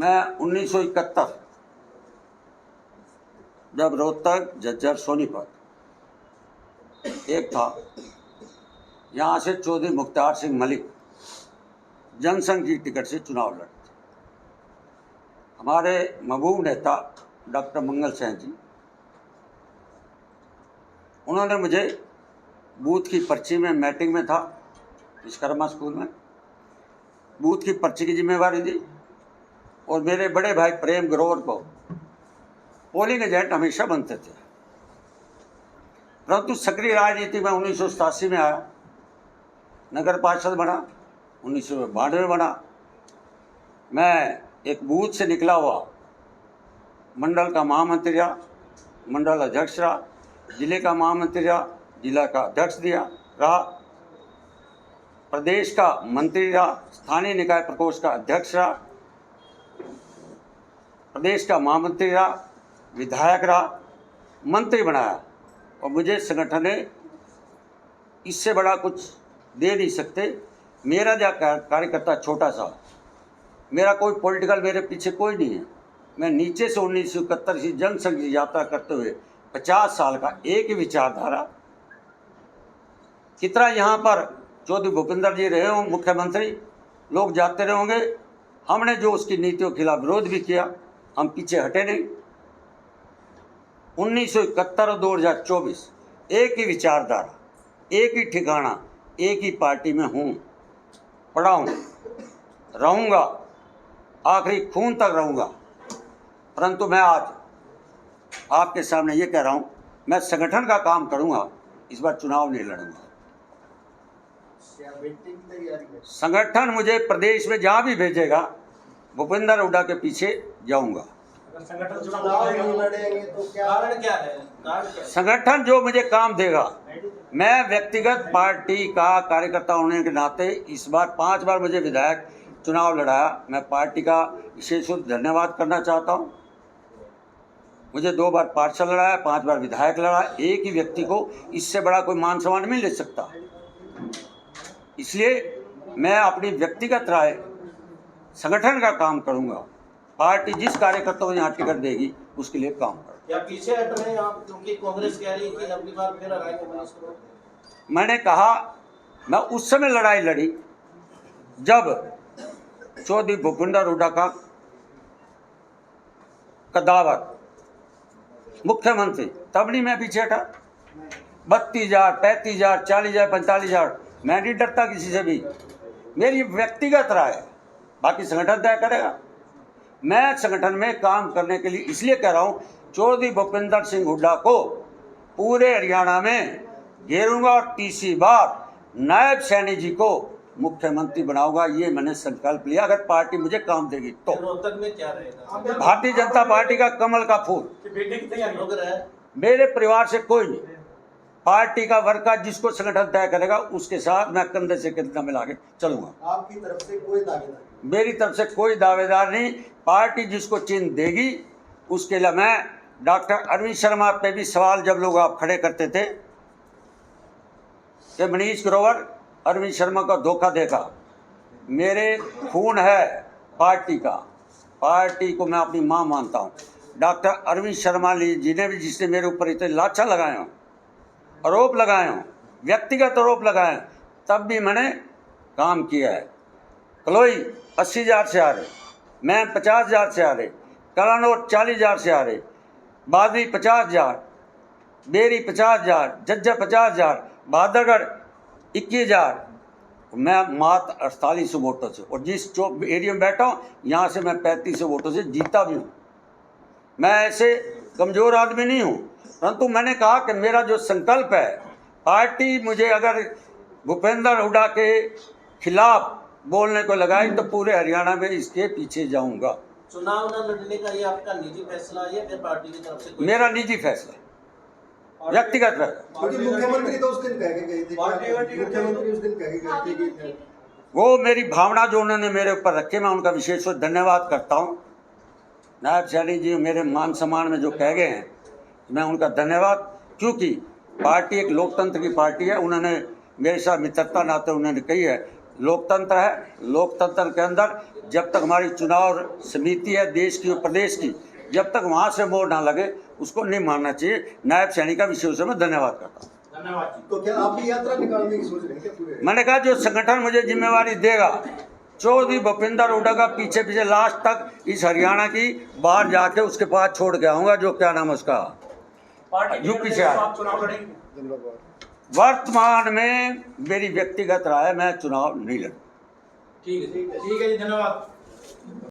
मैं 1971 जब रोहतक, झज्जर, सोनीपत एक था, यहाँ से चौधरी मुख्तार सिंह मलिक जनसंघ की टिकट से चुनाव लड़े थे। हमारे महबूब नेता डॉक्टर मंगल सेन जी, उन्होंने मुझे बूथ की पर्ची में, मीटिंग में था विश्वकर्मा स्कूल में, बूथ की पर्ची की जिम्मेवारी दी और मेरे बड़े भाई प्रेम ग्रोवर को पोलिंग एजेंट हमेशा बनते थे। परंतु सक्रिय राजनीति में 1987 में आया, नगर पार्षद बना, 1992 बना। मैं एक बूथ से निकला हुआ मंडल का महामंत्री रहा, मंडल अध्यक्ष रहा, जिले का महामंत्री रहा, जिला का अध्यक्ष रहा, प्रदेश का मंत्री रहा, स्थानीय निकाय प्रकोष्ठ का अध्यक्ष रहा, प्रदेश का महामंत्री रहा, विधायक रहा, मंत्री बनाया। और मुझे संगठन ने इससे बड़ा कुछ दे नहीं सकते। मेरा जो कार्यकर्ता छोटा सा, मेरा कोई पॉलिटिकल, मेरे पीछे कोई नहीं है। मैं नीचे से 1971 की जनसंघ की यात्रा करते हुए 50 साल का एक ही विचारधारा। कितना यहाँ पर चौधरी भूपेंद्र जी रहे हों मुख्यमंत्री, लोग जाते रहे होंगे, हमने जो उसकी नीतियों के खिलाफ विरोध भी किया, हम पीछे हटे नहीं। 1971 और 2024 एक ही विचारधारा, एक ही ठिकाना, एक ही पार्टी में हूँ, पड़ा हूँ, रहूँगा, आखिरी खून तक रहूँगा। परंतु मैं आज आपके सामने ये कह रहा हूँ, मैं संगठन का काम करूँगा, इस बार चुनाव नहीं लड़ूंगा। संगठन मुझे प्रदेश में जहाँ भी भेजेगा, भूपेंद्र हुड्डा के पीछे जाऊँगा। संगठन चुनाव नहीं लड़ेंगे तो कारण क्या है? संगठन जो मुझे काम देगा, मैं व्यक्तिगत पार्टी का कार्यकर्ता होने के नाते इस बार 5 बार मुझे विधायक चुनाव लड़ाया। मैं पार्टी का विशेष रूप धन्यवाद करना चाहता हूं। मुझे 2 बार पार्षद लड़ाया, 5 बार विधायक लड़ाया। एक ही व्यक्ति को इससे बड़ा कोई मान सम्मान नहीं ले सकता। इसलिए मैं अपनी व्यक्तिगत राय संगठन का काम करूंगा। पार्टी जिस कार्यकर्ता को यहाँ टिकट देगी उसके लिए काम करूंगा। क्या पीछे हट रहे हैं आप, क्योंकि कांग्रेस कह रही है कि अगली बार फिर हराएंगे मनीष को? मैंने कहा, मैं उस समय लड़ाई लड़ी जब चौधरी भूपेंद्र हुड्डा का कदावर मुख्यमंत्री, तब नहीं मैं पीछे हटा। 32,000, 35,000, 40,000, 45,000, मैं नहीं डरता किसी से भी। मेरी व्यक्तिगत राय, बाकी संगठन तय करेगा। मैं संगठन में काम करने के लिए इसलिए कह रहा हूँ, चौधरी भूपेंद्र सिंह हुड्डा को पूरे हरियाणा में घेरूंगा और तीसरी बार नायब सैनी जी को मुख्यमंत्री बनाऊंगा। ये मैंने संकल्प लिया, अगर पार्टी मुझे काम देगी तो। रोहतक में क्या रहेगा? भारतीय जनता पार्टी का कमल का फूल। मेरे परिवार से कोई नहीं, पार्टी का वर्कर जिसको संगठन तय करेगा उसके साथ मैं कंधे से कंधा मिला के चलूंगा। आपकी तरफ से कोई दावेदार? मेरी तरफ से कोई दावेदार नहीं। पार्टी जिसको चिन्ह देगी उसके लिए मैं, डॉक्टर अरविंद शर्मा पे भी सवाल जब लोग आप खड़े करते थे कि मनीष ग्रोवर अरविंद शर्मा का धोखा देखा, मेरे खून है पार्टी का, पार्टी को मैं अपनी मां मानता हूं। डॉक्टर अरविंद शर्मा जी ने भी, जिसने मेरे ऊपर इतने लाछा लगाए हों, आरोप लगाए हों, व्यक्तिगत आरोप लगाए, तब भी मैंने काम किया है। कलोई 80,000 से आ रहे, मैं 50,000 से आ रहे, कलानौर 40,000 से आ रहे, बादरी 50,000, बेरी 50,000, झज्जर 50,000, बहादुरगढ़ 21,000। मैं मात्र 48 वोटों से, और जिस एरिया में बैठा हूँ यहाँ से मैं 35 वोटों से जीता भी हूँ। मैं ऐसे कमज़ोर आदमी नहीं हूँ, परंतु मैंने कहा कि मेरा जो संकल्प है, पार्टी मुझे अगर भूपेंद्र हुड्डा के खिलाफ बोलने को लगाई तो पूरे हरियाणा में इसके पीछे जाऊंगा। चुनाव न लड़ने का ये आपका निजी फैसला है या फिर पार्टी की तरफ से? मेरा निजी फैसला, व्यक्तिगत है। क्योंकि मुख्यमंत्री तो उस दिन कह के गए थे, मुख्यमंत्री उस दिन कह के गए थे कि वो मेरी भावना जो उन्होंने मेरे ऊपर रखे, मैं उनका विशेष धन्यवाद करता हूँ। नायब सैनी जी मेरे मान सम्मान में जो कह गए हैं, मैं उनका धन्यवाद, क्योंकि पार्टी एक लोकतंत्र की पार्टी है। उन्होंने मेरे साथ मित्रता नाते उन्होंने कही है, लोकतंत्र है। लोकतंत्र के अंदर जब तक हमारी चुनाव समिति है देश की और प्रदेश की, जब तक वहाँ से मोड़ ना लगे उसको नहीं मानना चाहिए। नायब सैनिक का विशेष से मैं धन्यवाद करता हूँ। धन्यवाद जी। तो क्या आप भी यात्रा निकालने की सोच रहे हैं क्या पूरे? मैंने कहा जो संगठन मुझे जिम्मेवारी देगा, चौधरी भूपिंदर हुड्डा का पीछे पीछे लास्ट तक इस हरियाणा की बाहर जाके उसके पास छोड़ के आऊँगा, जो क्या नाम है उसका, पार्टी यूपी से आया। आप चुनाव लड़ेंगे? धन्यवाद। वर्तमान में मेरी व्यक्तिगत राय, मैं चुनाव नहीं लड़ूँ। ठीक है जी, धन्यवाद।